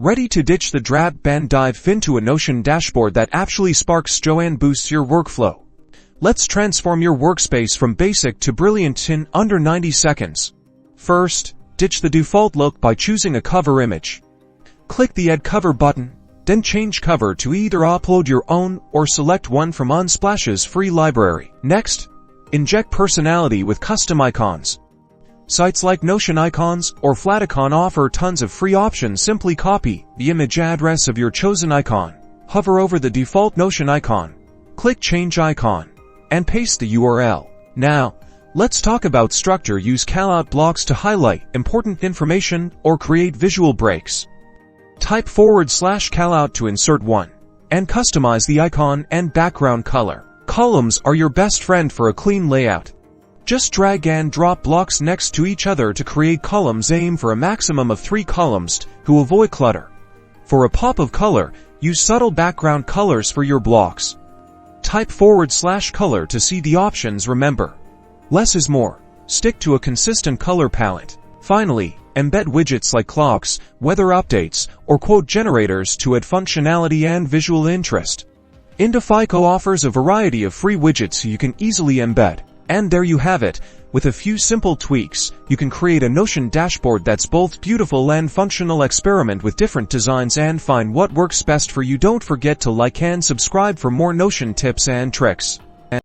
Ready to ditch the drab and dive into a Notion dashboard that actually sparks joy and boosts your workflow? Let's transform your workspace from basic to brilliant in under 90 seconds. First, ditch the default look by choosing a cover image. Click the Add Cover button, then change cover to either upload your own or select one from Unsplash's free library. Next, inject personality with custom icons. Sites like Notion Icons or Flaticon offer tons of free options. Simply copy the image address of your chosen icon, hover over the default Notion icon, click Change Icon, and paste the URL. Now, let's talk about structure. Use Callout Blocks to highlight important information or create visual breaks. Type /callout to insert one, and customize the icon and background color. Columns are your best friend for a clean layout. Just drag and drop blocks next to each other to create columns. Aim for a maximum of 3 columns to avoid clutter. For a pop of color, use subtle background colors for your blocks. Type /color to see the options. Remember, less is more. Stick to a consistent color palette. Finally, embed widgets like clocks, weather updates, or quote generators to add functionality and visual interest. Indifico offers a variety of free widgets you can easily embed. And there you have it. With a few simple tweaks, you can create a Notion dashboard that's both beautiful and functional. Experiment with different designs and find what works best for you. Don't forget to like and subscribe for more Notion tips and tricks.